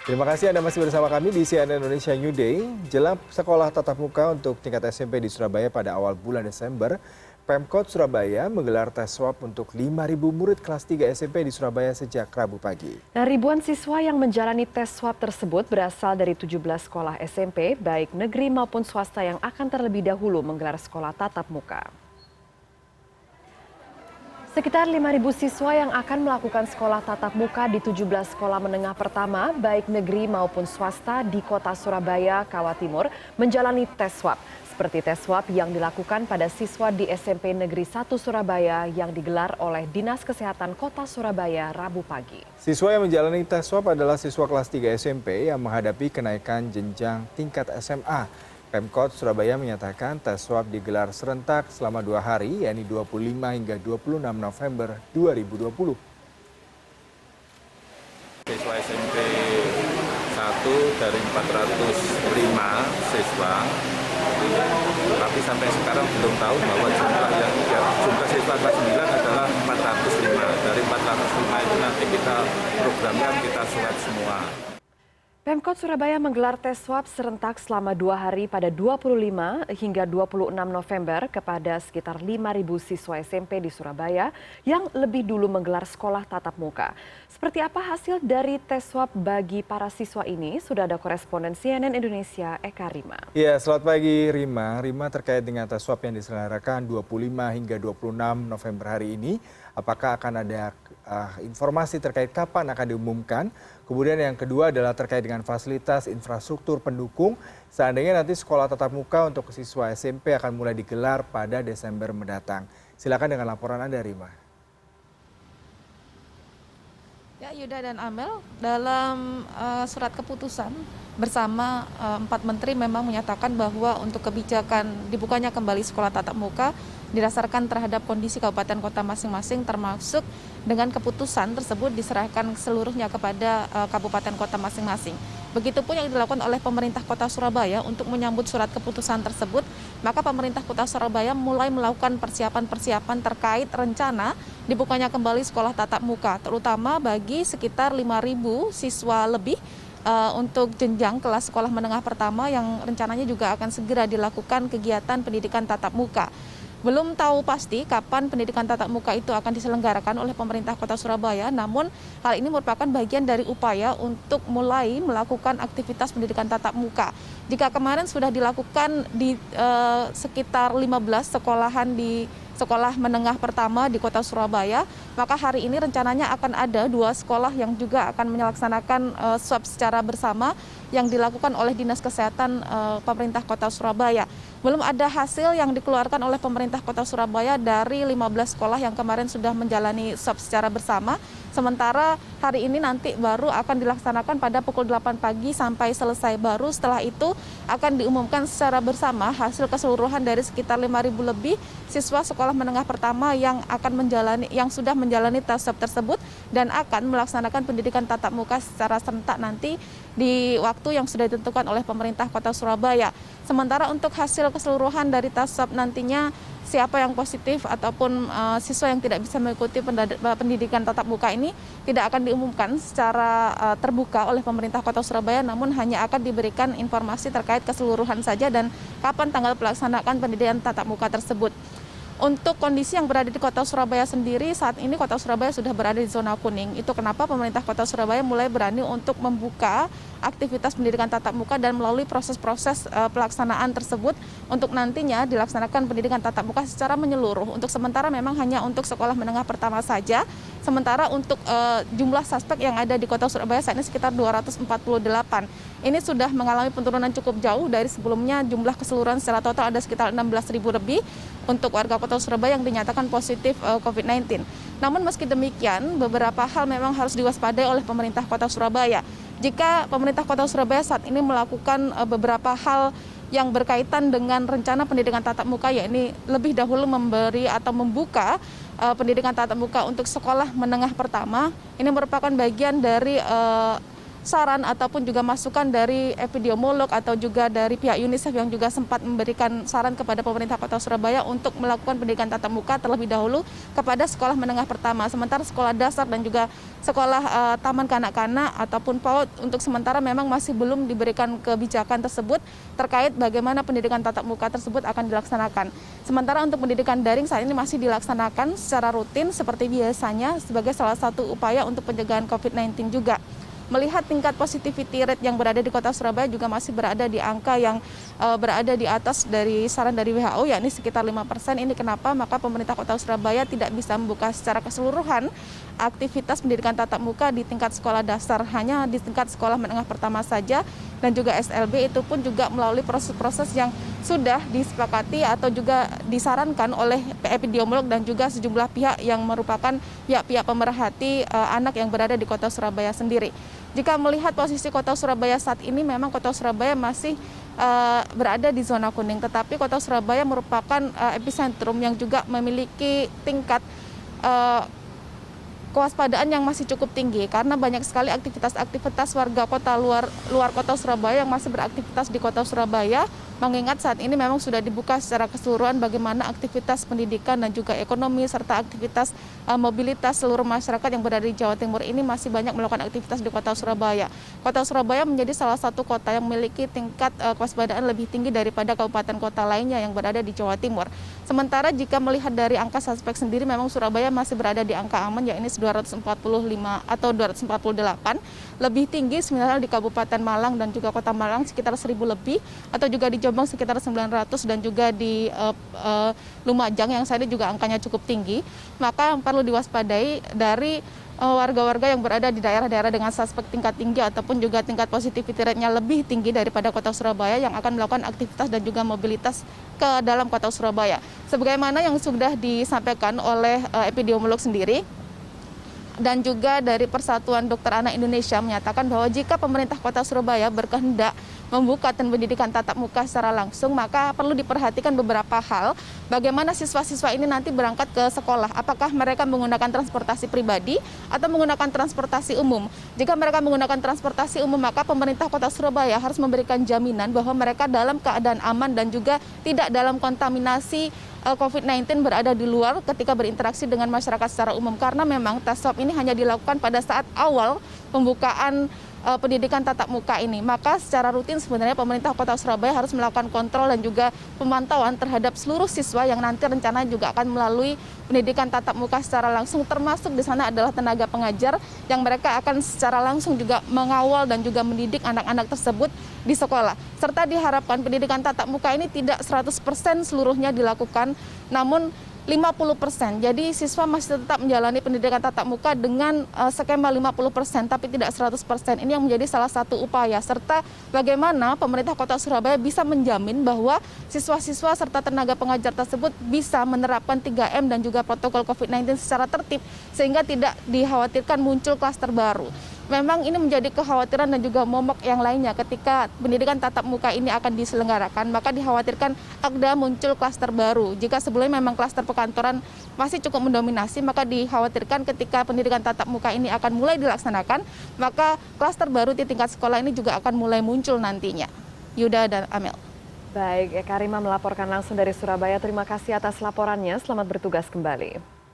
Terima kasih Anda masih bersama kami di CNN Indonesia New Day. Jelang sekolah tatap muka untuk tingkat SMP di Surabaya pada awal bulan Desember, Pemkot Surabaya menggelar tes swab untuk 5.000 murid kelas 3 SMP di Surabaya sejak Rabu pagi. Ribuan siswa yang menjalani tes swab tersebut berasal dari 17 sekolah SMP, baik negeri maupun swasta yang akan terlebih dahulu menggelar sekolah tatap muka. Sekitar 5.000 siswa yang akan melakukan sekolah tatap muka di 17 sekolah menengah pertama, baik negeri maupun swasta di kota Surabaya, Kawa Timur, menjalani tes swab. Seperti tes swab yang dilakukan pada siswa di SMP Negeri 1 Surabaya yang digelar oleh Dinas Kesehatan Kota Surabaya Rabu pagi. Siswa yang menjalani tes swab adalah siswa kelas 3 SMP yang menghadapi kenaikan jenjang tingkat SMA. Pemkot Surabaya menyatakan tes swab digelar serentak selama 2 hari, yakni 25 hingga 26 November 2020. Siswa SMP 1 dari 405 siswa, tapi sampai sekarang belum tahu bahwa jumlah siswa kelas 9 adalah 405. Dari 405 itu nanti kita programkan, kita surat semua. Pemkot Surabaya menggelar tes swab serentak selama 2 hari pada 25 hingga 26 November kepada sekitar 5.000 siswa SMP di Surabaya yang lebih dulu menggelar sekolah tatap muka. Seperti apa hasil dari tes swab bagi para siswa ini? Sudah ada koresponden CNN Indonesia, Eka Rima. Ya, selamat pagi Rima. Rima, terkait dengan tes swab yang diselenggarakan 25 hingga 26 November hari ini, apakah akan ada informasi terkait kapan akan diumumkan? Kemudian yang kedua adalah terkait dengan fasilitas infrastruktur pendukung seandainya nanti sekolah tatap muka untuk siswa SMP akan mulai digelar pada Desember mendatang. Silakan dengan laporan Anda, Rima. Ya, Yuda dan Amel, dalam surat keputusan bersama 4 menteri memang menyatakan bahwa untuk kebijakan dibukanya kembali sekolah tatap muka didasarkan terhadap kondisi kabupaten kota masing-masing, termasuk dengan keputusan tersebut diserahkan seluruhnya kepada kabupaten kota masing-masing. Begitupun yang dilakukan oleh pemerintah kota Surabaya untuk menyambut surat keputusan tersebut, maka pemerintah kota Surabaya mulai melakukan persiapan-persiapan terkait rencana dibukanya kembali sekolah tatap muka, terutama bagi sekitar 5.000 siswa lebih untuk jenjang kelas sekolah menengah pertama yang rencananya juga akan segera dilakukan kegiatan pendidikan tatap muka. Belum tahu pasti kapan pendidikan tatap muka itu akan diselenggarakan oleh pemerintah kota Surabaya, namun hal ini merupakan bagian dari upaya untuk mulai melakukan aktivitas pendidikan tatap muka. Jika kemarin sudah dilakukan di sekitar 15 sekolahan di sekolah menengah pertama di kota Surabaya, maka hari ini rencananya akan ada 2 sekolah yang juga akan melaksanakan swab secara bersama yang dilakukan oleh Dinas Kesehatan pemerintah kota Surabaya. Belum ada hasil yang dikeluarkan oleh pemerintah kota Surabaya dari 15 sekolah yang kemarin sudah menjalani swab secara bersama. Sementara hari ini nanti baru akan dilaksanakan pada pukul 8 pagi sampai selesai. Baru setelah itu akan diumumkan secara bersama hasil keseluruhan dari sekitar 5.000 lebih siswa sekolah menengah pertama yang sudah menjalani tes swab tersebut dan akan melaksanakan pendidikan tatap muka secara serentak nanti di waktu yang sudah ditentukan oleh pemerintah kota Surabaya. Sementara untuk hasil keseluruhan dari tes swab nantinya siapa yang positif ataupun siswa yang tidak bisa mengikuti pendidikan tatap muka ini tidak akan diumumkan secara terbuka oleh pemerintah kota Surabaya, namun hanya akan diberikan informasi terkait keseluruhan saja dan kapan tanggal pelaksanaan pendidikan tatap muka tersebut. Untuk kondisi yang berada di kota Surabaya sendiri, saat ini kota Surabaya sudah berada di zona kuning. Itu kenapa pemerintah kota Surabaya mulai berani untuk membuka aktivitas pendidikan tatap muka dan melalui proses-proses pelaksanaan tersebut untuk nantinya dilaksanakan pendidikan tatap muka secara menyeluruh. Untuk sementara memang hanya untuk sekolah menengah pertama saja. Sementara untuk jumlah suspek yang ada di kota Surabaya saat ini sekitar 248. Ini sudah mengalami penurunan cukup jauh dari sebelumnya. Jumlah keseluruhan secara total ada sekitar 16.000 lebih untuk warga kota Surabaya yang dinyatakan positif COVID-19. Namun meski demikian, beberapa hal memang harus diwaspadai oleh pemerintah kota Surabaya. Jika pemerintah kota Surabaya saat ini melakukan beberapa hal yang berkaitan dengan rencana pendidikan tatap muka, yakni lebih dahulu memberi atau membuka pendidikan tatap muka untuk sekolah menengah pertama, ini merupakan bagian dari saran ataupun juga masukan dari epidemiolog atau juga dari pihak UNICEF yang juga sempat memberikan saran kepada pemerintah Kota Surabaya untuk melakukan pendidikan tatap muka terlebih dahulu kepada sekolah menengah pertama. Sementara sekolah dasar dan juga sekolah taman kanak-kanak ataupun PAUD untuk sementara memang masih belum diberikan kebijakan tersebut terkait bagaimana pendidikan tatap muka tersebut akan dilaksanakan. Sementara untuk pendidikan daring saat ini masih dilaksanakan secara rutin seperti biasanya sebagai salah satu upaya untuk pencegahan COVID-19 juga. Melihat tingkat positivity rate yang berada di Kota Surabaya juga masih berada di angka yang berada di atas dari saran dari WHO, yakni sekitar 5%. Ini kenapa? Maka pemerintah Kota Surabaya tidak bisa membuka secara keseluruhan aktivitas pendidikan tatap muka di tingkat sekolah dasar, hanya di tingkat sekolah menengah pertama saja, dan juga SLB itu pun juga melalui proses-proses yang sudah disepakati atau juga disarankan oleh epidemiolog dan juga sejumlah pihak yang merupakan pihak-pihak pemerhati anak yang berada di Kota Surabaya sendiri. Jika melihat posisi Kota Surabaya saat ini, memang Kota Surabaya masih berada di zona kuning, tetapi Kota Surabaya merupakan epicentrum yang juga memiliki tingkat kewaspadaan yang masih cukup tinggi karena banyak sekali aktivitas warga kota luar Kota Surabaya yang masih beraktivitas di Kota Surabaya, mengingat saat ini memang sudah dibuka secara keseluruhan bagaimana aktivitas pendidikan dan juga ekonomi serta aktivitas mobilitas seluruh masyarakat yang berada di Jawa Timur ini masih banyak melakukan aktivitas di Kota Surabaya. Kota Surabaya menjadi salah satu kota yang memiliki tingkat kewaspadaan lebih tinggi daripada kabupaten kota lainnya yang berada di Jawa Timur. Sementara jika melihat dari angka suspek sendiri, memang Surabaya masih berada di angka aman, yakni 245 atau 248. Lebih tinggi sebenarnya di Kabupaten Malang dan juga Kota Malang sekitar 1.000 lebih, atau juga di Jombang sekitar 900, dan juga di Lumajang yang saat ini juga angkanya cukup tinggi. Maka yang perlu diwaspadai dari warga-warga yang berada di daerah-daerah dengan suspek tingkat tinggi ataupun juga tingkat positivity rate-nya lebih tinggi daripada Kota Surabaya yang akan melakukan aktivitas dan juga mobilitas ke dalam Kota Surabaya. Sebagaimana yang sudah disampaikan oleh epidemiolog sendiri, dan juga dari Persatuan Dokter Anak Indonesia menyatakan bahwa jika pemerintah Kota Surabaya berkehendak membuka pendidikan tatap muka secara langsung, maka perlu diperhatikan beberapa hal. Bagaimana siswa-siswa ini nanti berangkat ke sekolah? Apakah mereka menggunakan transportasi pribadi atau menggunakan transportasi umum? Jika mereka menggunakan transportasi umum, maka pemerintah Kota Surabaya harus memberikan jaminan bahwa mereka dalam keadaan aman dan juga tidak dalam kontaminasi COVID-19 berada di luar ketika berinteraksi dengan masyarakat secara umum, karena memang tes swab ini hanya dilakukan pada saat awal pembukaan pendidikan tatap muka ini. Maka secara rutin sebenarnya pemerintah Kota Surabaya harus melakukan kontrol dan juga pemantauan terhadap seluruh siswa yang nanti rencana juga akan melalui pendidikan tatap muka secara langsung, termasuk di sana adalah tenaga pengajar yang mereka akan secara langsung juga mengawal dan juga mendidik anak-anak tersebut di sekolah. Serta diharapkan pendidikan tatap muka ini tidak 100% seluruhnya dilakukan, namun 50%. Jadi siswa masih tetap menjalani pendidikan tatap muka dengan skema 50%, tapi tidak 100%. Ini yang menjadi salah satu upaya, serta bagaimana pemerintah Kota Surabaya bisa menjamin bahwa siswa-siswa serta tenaga pengajar tersebut bisa menerapkan 3M dan juga protokol COVID-19 secara tertib, sehingga tidak dikhawatirkan muncul klaster baru. Memang ini menjadi kekhawatiran dan juga momok yang lainnya ketika pendidikan tatap muka ini akan diselenggarakan, maka dikhawatirkan ada muncul klaster baru. Jika sebelumnya memang klaster perkantoran masih cukup mendominasi, maka dikhawatirkan ketika pendidikan tatap muka ini akan mulai dilaksanakan, maka klaster baru di tingkat sekolah ini juga akan mulai muncul nantinya. Yuda dan Amel. Baik, Eka Rima melaporkan langsung dari Surabaya. Terima kasih atas laporannya. Selamat bertugas kembali.